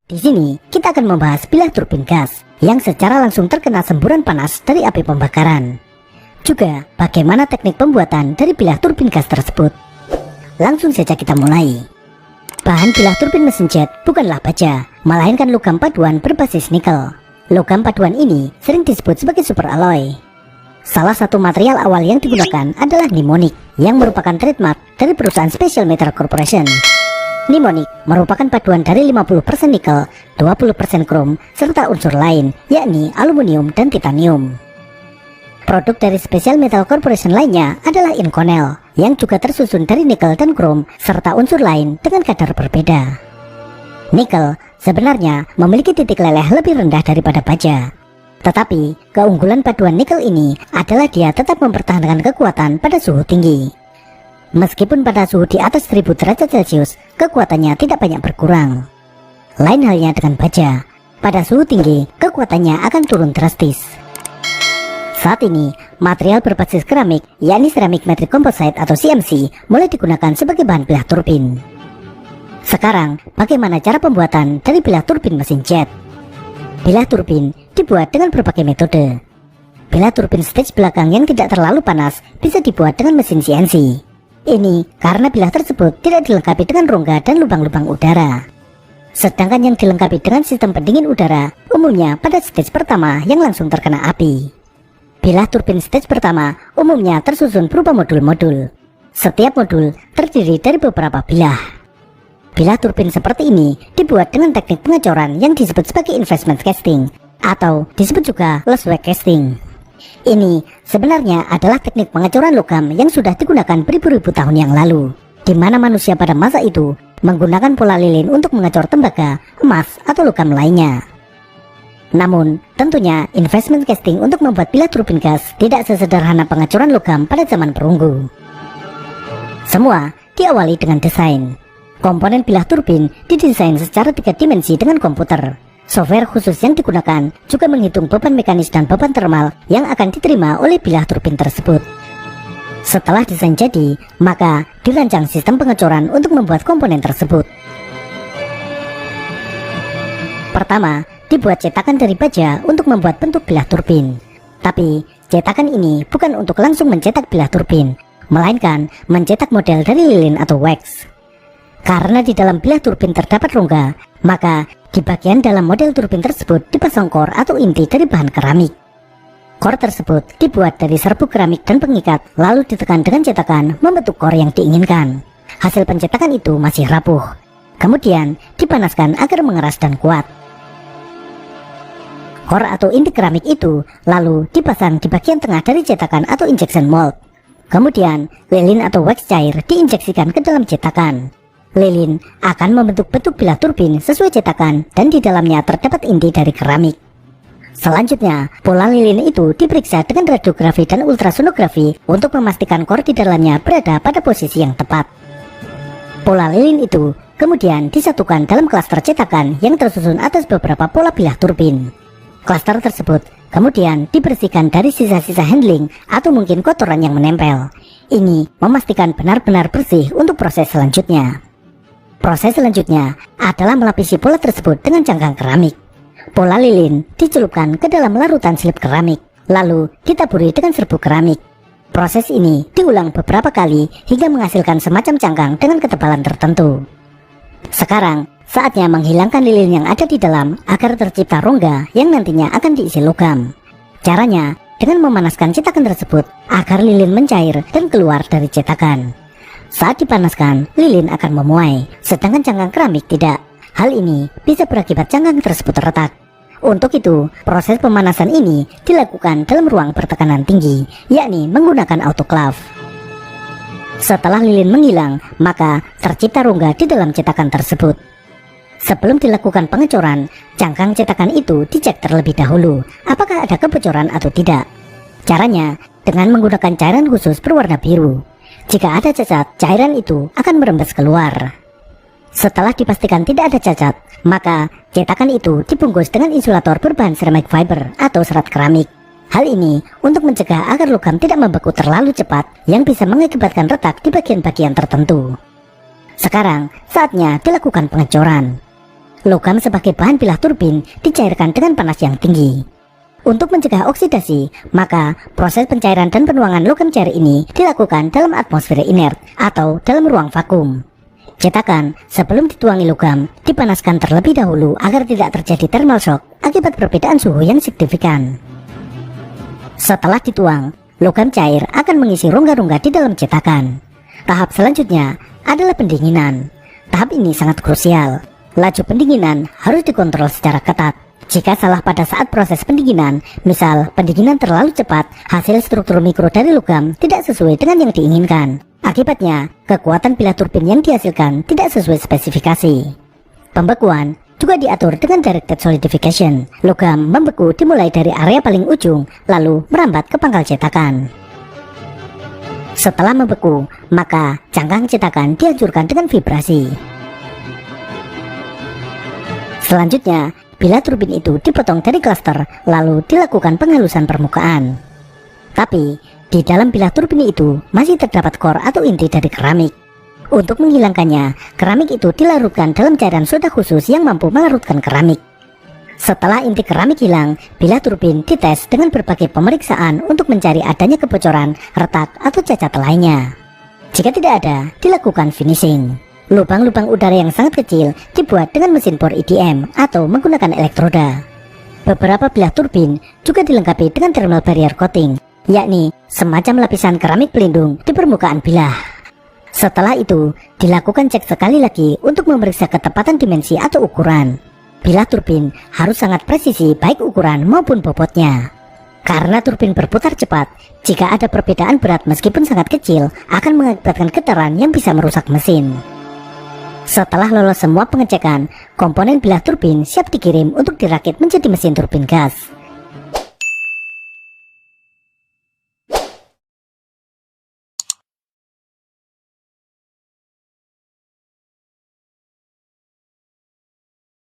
Di sini kita akan membahas bilah turbin gas yang secara langsung terkena semburan panas dari api pembakaran. Juga bagaimana teknik pembuatan dari bilah turbin gas tersebut. Langsung saja kita mulai. Bahan bilah turbin mesin jet bukanlah baja, melainkan logam paduan berbasis nikel. Logam paduan ini sering disebut sebagai super alloy. Salah satu material awal yang digunakan adalah Nimonic, yang merupakan trademark dari perusahaan Special Metal Corporation. Nimonic merupakan paduan dari 50% nikel, 20% krom, serta unsur lain, yakni aluminium dan titanium. Produk dari Special Metal Corporation lainnya adalah Inconel, yang juga tersusun dari nikel dan krom, serta unsur lain dengan kadar berbeda. Nikel sebenarnya memiliki titik leleh lebih rendah daripada baja. Tetapi, keunggulan paduan nikel ini adalah dia tetap mempertahankan kekuatan pada suhu tinggi. Meskipun pada suhu di atas 1000 derajat Celcius, kekuatannya tidak banyak berkurang. Lain halnya dengan baja, pada suhu tinggi, kekuatannya akan turun drastis. Saat ini, material berbasis keramik, yakni Ceramic Matrix Composite atau CMC, mulai digunakan sebagai bahan bilah turbin. Sekarang, bagaimana cara pembuatan dari bilah turbin mesin jet? Bilah turbin dibuat dengan berbagai metode. Bilah turbin stage belakang yang tidak terlalu panas bisa dibuat dengan mesin CNC. Ini karena bilah tersebut tidak dilengkapi dengan rongga dan lubang-lubang udara. Sedangkan yang dilengkapi dengan sistem pendingin udara umumnya pada stage pertama yang langsung terkena api. Bilah turbin stage pertama umumnya tersusun berupa modul-modul. Setiap modul terdiri dari beberapa bilah. Bilah turbin seperti ini dibuat dengan teknik pengecoran yang disebut sebagai investment casting atau disebut juga less-wake casting. Ini sebenarnya adalah teknik pengecoran logam yang sudah digunakan beribu-ribu tahun yang lalu, di mana manusia pada masa itu menggunakan pola lilin untuk mengecor tembaga, emas, atau logam lainnya. Namun, tentunya investment casting untuk membuat bilah turbin gas tidak sesederhana pengecoran logam pada zaman perunggu. Semua diawali dengan desain. Komponen bilah turbin didesain secara 3 dimensi dengan komputer. Software khusus yang digunakan juga menghitung beban mekanis dan beban termal yang akan diterima oleh bilah turbin tersebut. Setelah desain jadi, maka dirancang sistem pengecoran untuk membuat komponen tersebut. Pertama, dibuat cetakan dari baja untuk membuat bentuk bilah turbin. Tapi, cetakan ini bukan untuk langsung mencetak bilah turbin, melainkan mencetak model dari lilin atau wax. Karena di dalam bilah turbin terdapat rongga, maka di bagian dalam model turbin tersebut dipasang core atau inti dari bahan keramik. Core tersebut dibuat dari serbuk keramik dan pengikat, lalu ditekan dengan cetakan membentuk core yang diinginkan. Hasil pencetakan itu masih rapuh. Kemudian dipanaskan agar mengeras dan kuat. Core atau inti keramik itu lalu dipasang di bagian tengah dari cetakan atau injection mold. Kemudian lilin atau wax cair diinjeksikan ke dalam cetakan. Lilin akan membentuk bentuk bilah turbin sesuai cetakan dan di dalamnya terdapat inti dari keramik. Selanjutnya, pola lilin itu diperiksa dengan radiografi dan ultrasonografi untuk memastikan core di dalamnya berada pada posisi yang tepat. Pola lilin itu kemudian disatukan dalam klaster cetakan yang tersusun atas beberapa pola bilah turbin. Klaster tersebut kemudian dibersihkan dari sisa-sisa handling atau mungkin kotoran yang menempel. Ini memastikan benar-benar bersih untuk proses selanjutnya. Proses selanjutnya adalah melapisi pola tersebut dengan cangkang keramik. Pola lilin dicelupkan ke dalam larutan slip keramik, lalu ditaburi dengan serbuk keramik. Proses ini diulang beberapa kali hingga menghasilkan semacam cangkang dengan ketebalan tertentu. Sekarang, saatnya menghilangkan lilin yang ada di dalam agar tercipta rongga yang nantinya akan diisi logam. Caranya dengan memanaskan cetakan tersebut agar lilin mencair dan keluar dari cetakan. Saat dipanaskan, lilin akan memuai, sedangkan cangkang keramik tidak. Hal ini bisa berakibat cangkang tersebut retak. Untuk itu, proses pemanasan ini dilakukan dalam ruang bertekanan tinggi, yakni menggunakan autoclave. Setelah lilin menghilang, maka tercipta rongga di dalam cetakan tersebut. Sebelum dilakukan pengecoran, cangkang cetakan itu dicek terlebih dahulu, apakah ada kebocoran atau tidak. Caranya dengan menggunakan cairan khusus berwarna biru. Jika ada cacat, cairan itu akan merembes keluar. Setelah dipastikan tidak ada cacat, maka cetakan itu dibungkus dengan insulator berbahan ceramic fiber atau serat keramik. Hal ini untuk mencegah agar logam tidak membeku terlalu cepat yang bisa mengakibatkan retak di bagian-bagian tertentu. Sekarang saatnya dilakukan pengecoran. Logam sebagai bahan pilah turbin dicairkan dengan panas yang tinggi. Untuk mencegah oksidasi, maka proses pencairan dan penuangan logam cair ini dilakukan dalam atmosfer inert atau dalam ruang vakum. Cetakan sebelum dituangi logam dipanaskan terlebih dahulu agar tidak terjadi thermal shock akibat perbedaan suhu yang signifikan. Setelah dituang, logam cair akan mengisi rongga-rongga di dalam cetakan. Tahap selanjutnya adalah pendinginan. Tahap ini sangat krusial. Laju pendinginan harus dikontrol secara ketat. Jika salah pada saat proses pendinginan, misal pendinginan terlalu cepat, hasil struktur mikro dari logam tidak sesuai dengan yang diinginkan. Akibatnya, kekuatan pilah turbin yang dihasilkan tidak sesuai spesifikasi. Pembekuan juga diatur dengan directed solidification. Logam membeku dimulai dari area paling ujung, lalu merambat ke pangkal cetakan. Setelah membeku, maka cangkang cetakan dihancurkan dengan vibrasi. Selanjutnya, pilah turbin itu dipotong dari klaster, lalu dilakukan penghalusan permukaan. Tapi, di dalam pilah turbin itu masih terdapat core atau inti dari keramik. Untuk menghilangkannya, keramik itu dilarutkan dalam cairan soda khusus yang mampu melarutkan keramik. Setelah inti keramik hilang, pilah turbin dites dengan berbagai pemeriksaan untuk mencari adanya kebocoran, retak, atau cacat lainnya. Jika tidak ada, dilakukan finishing. Lubang-lubang udara yang sangat kecil dibuat dengan mesin bor EDM atau menggunakan elektroda. Beberapa pilah turbin juga dilengkapi dengan thermal barrier coating, yakni semacam lapisan keramik pelindung di permukaan pilah. Setelah itu, dilakukan cek sekali lagi untuk memeriksa ketepatan dimensi atau ukuran. Pilah turbin harus sangat presisi baik ukuran maupun bobotnya. Karena turbin berputar cepat, jika ada perbedaan berat meskipun sangat kecil, akan mengakibatkan getaran yang bisa merusak mesin. Setelah lolos semua pengecekan, komponen pilah turbin siap dikirim untuk dirakit menjadi mesin turbin gas.